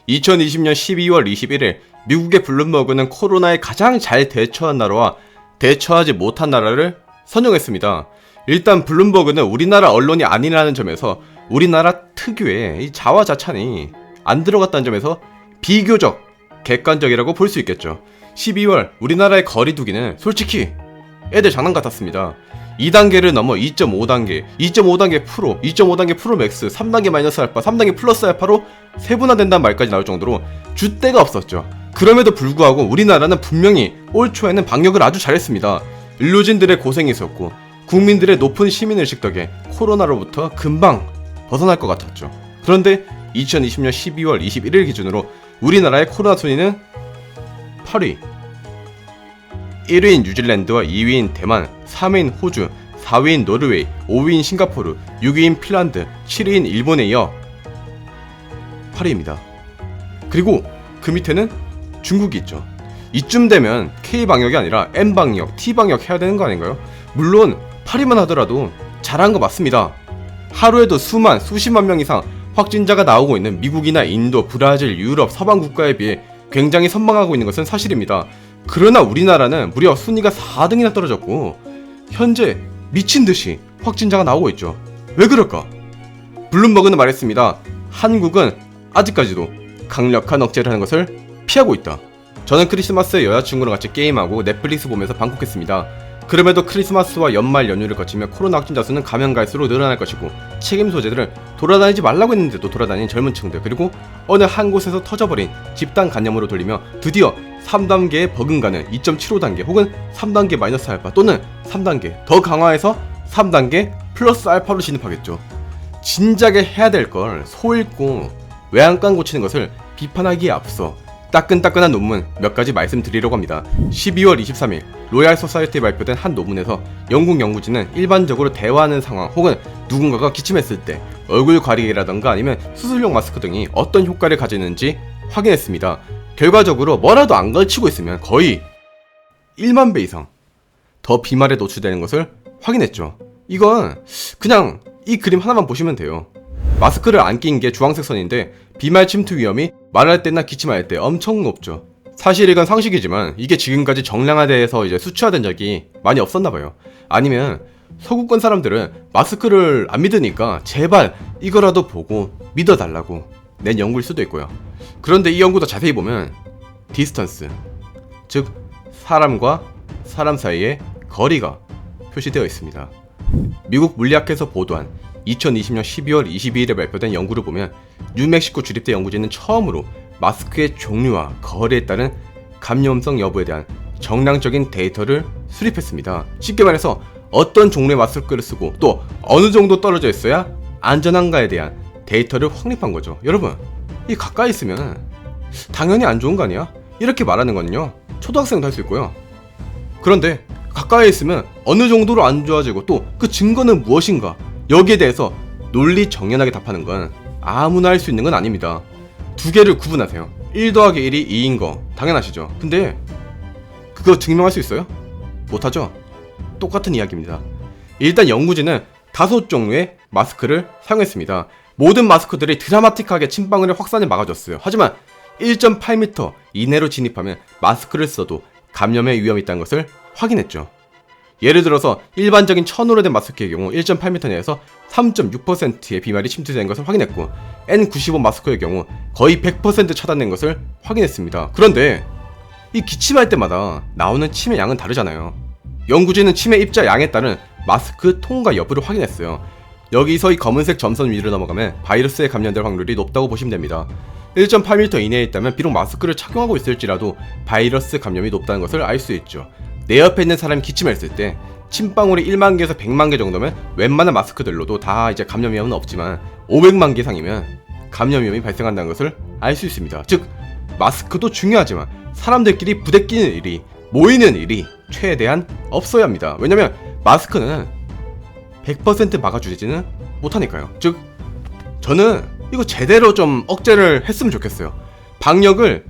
2020년 12월 21일 미국의 블룸버그는 코로나에 가장 잘 대처한 나라와 대처하지 못한 나라를 선정했습니다. 일단 블룸버그는 우리나라 언론이 아니라는 점에서 우리나라 특유의 이 자화자찬이 안 들어갔다는 점에서 비교적 객관적이라고 볼 수 있겠죠. 12월 우리나라의 거리두기는 솔직히 애들 장난 같았습니다. 2단계를 넘어 2.5단계, 2.5단계 프로, 2.5단계 프로맥스, 3단계 마이너스 알파, 3단계 플러스 알파로 세분화된다는 말까지 나올 정도로 줏대가 없었죠. 그럼에도 불구하고 우리나라는 분명히 올 초에는 방역을 아주 잘했습니다. 의료진들의 고생이 있었고 국민들의 높은 시민의식 덕에 코로나로부터 금방 벗어날 것 같았죠. 그런데 2020년 12월 21일 기준으로 우리나라의 코로나 순위는 8위, 1위인 뉴질랜드와 2위인 대만, 3위인 호주, 4위인 노르웨이, 5위인 싱가포르, 6위인 핀란드, 7위인 일본에 이어 8위입니다. 그리고 그 밑에는 중국이 있죠. 이쯤 되면 K방역이 아니라 N방역, T방역 해야 되는 거 아닌가요? 물론 8위만 하더라도 잘한 거 맞습니다. 하루에도 수십만 명 이상 확진자가 나오고 있는 미국이나 인도, 브라질, 유럽, 서방 국가에 비해 굉장히 선방하고 있는 것은 사실입니다. 그러나 우리나라는 무려 순위가 4등이나 떨어졌고 현재 미친듯이 확진자가 나오고 있죠. 왜 그럴까? 블룸버그는 말했습니다. 한국은 아직까지도 강력한 억제를 하는 것을 피하고 있다. 저는 크리스마스에 여자친구랑 같이 게임하고 넷플릭스 보면서 방콕했습니다. 그럼에도 크리스마스와 연말 연휴를 거치며 코로나 확진자 수는 가면 갈수록 늘어날 것이고 책임 소재들을 돌아다니지 말라고 했는데도 돌아다니는 젊은 층들, 그리고 어느 한 곳에서 터져버린 집단 감염으로 돌리며 드디어 3단계에 버금가는 2.75단계 혹은 3단계 마이너스 알파 또는 3단계 더 강화해서 3단계 플러스 알파로 진입하겠죠. 진작에 해야 될 걸 소 읽고 외양간 고치는 것을 비판하기에 앞서 따끈따끈한 논문 몇 가지 말씀드리려고 합니다. 12월 23일 로얄 소사이어티에 발표된 한 논문에서 영국 연구진은 일반적으로 대화하는 상황 혹은 누군가가 기침했을 때 얼굴 가리개라던가 아니면 수술용 마스크 등이 어떤 효과를 가지는지 확인했습니다. 결과적으로 뭐라도 안 걸치고 있으면 거의 1만 배 이상 더 비말에 노출되는 것을 확인했죠. 이건 그냥 이 그림 하나만 보시면 돼요. 마스크를 안 낀 게 주황색 선인데 비말 침투 위험이 말할 때나 기침할 때 엄청 높죠. 사실 이건 상식이지만 이게 지금까지 정량화돼서 이제 수치화된 적이 많이 없었나봐요. 아니면 서구권 사람들은 마스크를 안 믿으니까 제발 이거라도 보고 믿어달라고 낸 연구일 수도 있고요. 그런데 이 연구도 자세히 보면 디스턴스, 즉 사람과 사람 사이의 거리가 표시되어 있습니다. 미국 물리학회에서 보도한 2020년 12월 22일에 발표된 연구를 보면 뉴멕시코 주립대 연구진은 처음으로 마스크의 종류와 거리에 따른 감염성 여부에 대한 정량적인 데이터를 수립했습니다. 쉽게 말해서 어떤 종류의 마스크를 쓰고 또 어느 정도 떨어져 있어야 안전한가에 대한 데이터를 확립한 거죠. 여러분, 이 가까이 있으면 당연히 안 좋은 거 아니야? 이렇게 말하는 건요 초등학생도 할 수 있고요. 그런데 가까이 있으면 어느 정도로 안 좋아지고 또 그 증거는 무엇인가, 여기에 대해서 논리 정연하게 답하는 건 아무나 할 수 있는 건 아닙니다. 두 개를 구분하세요. 1 더하기 1이 2인 거 당연하시죠. 근데 그거 증명할 수 있어요? 못하죠? 똑같은 이야기입니다. 일단 연구진은 5종류의 마스크를 사용했습니다. 모든 마스크들이 드라마틱하게 침방울의 확산을 막아줬어요. 하지만 1.8m 이내로 진입하면 마스크를 써도 감염의 위험이 있다는 것을 확인했죠. 예를 들어서 일반적인 천으로 된 마스크의 경우 1.8m 내에서 3.6%의 비말이 침투된 것을 확인했고 N95 마스크의 경우 거의 100% 차단된 것을 확인했습니다. 그런데 이 기침할 때마다 나오는 침의 양은 다르잖아요. 연구진은 침의 입자 양에 따른 마스크 통과 여부를 확인했어요. 여기서 이 검은색 점선 위를 넘어가면 바이러스에 감염될 확률이 높다고 보시면 됩니다. 1.8m 이내에 있다면 비록 마스크를 착용하고 있을지라도 바이러스 감염이 높다는 것을 알 수 있죠. 내 옆에 있는 사람이 기침했을 때 침방울이 1만 개에서 100만 개 정도면 웬만한 마스크들로도 다 이제 감염 위험은 없지만 500만 개 이상이면 감염 위험이 발생한다는 것을 알 수 있습니다. 즉 마스크도 중요하지만 사람들끼리 부대끼는 일이, 모이는 일이 최대한 없어야 합니다. 왜냐면 마스크는 100% 막아주지는 못하니까요. 즉 저는 이거 제대로 좀 억제를 했으면 좋겠어요. 방역을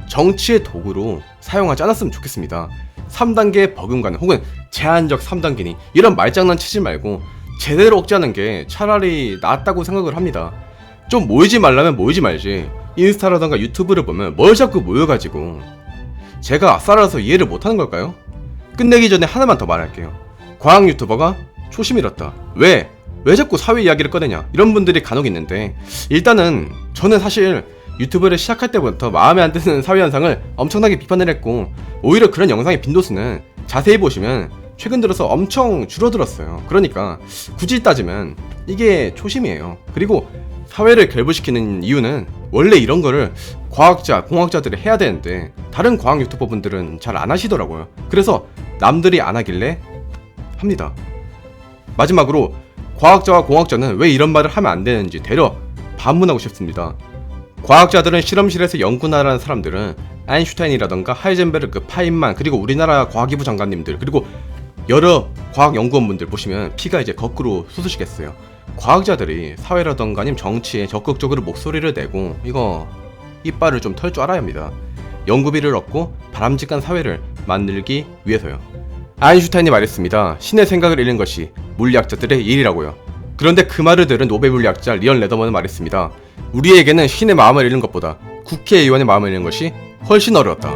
정치의 도구로 사용하지 않았으면 좋겠습니다. 3단계 버금가는 혹은 제한적 3단계니 이런 말장난 치지 말고 제대로 억제하는 게 차라리 낫다고 생각을 합니다. 좀 모이지 말라면 모이지 말지. 인스타라던가 유튜브를 보면 뭘 자꾸 모여가지고. 제가 아싸라서 이해를 못하는 걸까요? 끝내기 전에 하나만 더 말할게요. 과학 유튜버가 초심 잃었다. 왜 자꾸 사회 이야기를 꺼내냐, 이런 분들이 간혹 있는데, 일단은 저는 사실 유튜브를 시작할 때부터 마음에 안 드는 사회 현상을 엄청나게 비판을 했고, 오히려 그런 영상의 빈도수는 자세히 보시면 최근 들어서 엄청 줄어들었어요. 그러니까 굳이 따지면 이게 초심이에요. 그리고 사회를 결부시키는 이유는 원래 이런 거를 과학자, 공학자들이 해야 되는데 다른 과학 유튜버 분들은 잘 안 하시더라고요. 그래서 남들이 안 하길래 합니다. 마지막으로 과학자와 공학자는 왜 이런 말을 하면 안 되는지 되려 반문하고 싶습니다. 과학자들은 실험실에서 연구나라는 사람들은 아인슈타인이라던가 하이젠베르크, 파인만, 그리고 우리나라 과학기부 장관님들, 그리고 여러 과학연구원분들 보시면 피가 이제 거꾸로 솟으시겠어요. 과학자들이 사회라던가 아니면 정치에 적극적으로 목소리를 내고 이거 이빨을 좀 털 줄 알아야 합니다. 연구비를 얻고 바람직한 사회를 만들기 위해서요. 아인슈타인이 말했습니다. 신의 생각을 잃는 것이 물리학자들의 일이라고요. 그런데 그 말을 들은 노벨 물리학자 리언 레더먼은 말했습니다. 우리에게는 신의 마음을 잃는 것보다 국회의원의 마음을 잃는 것이 훨씬 어려웠다.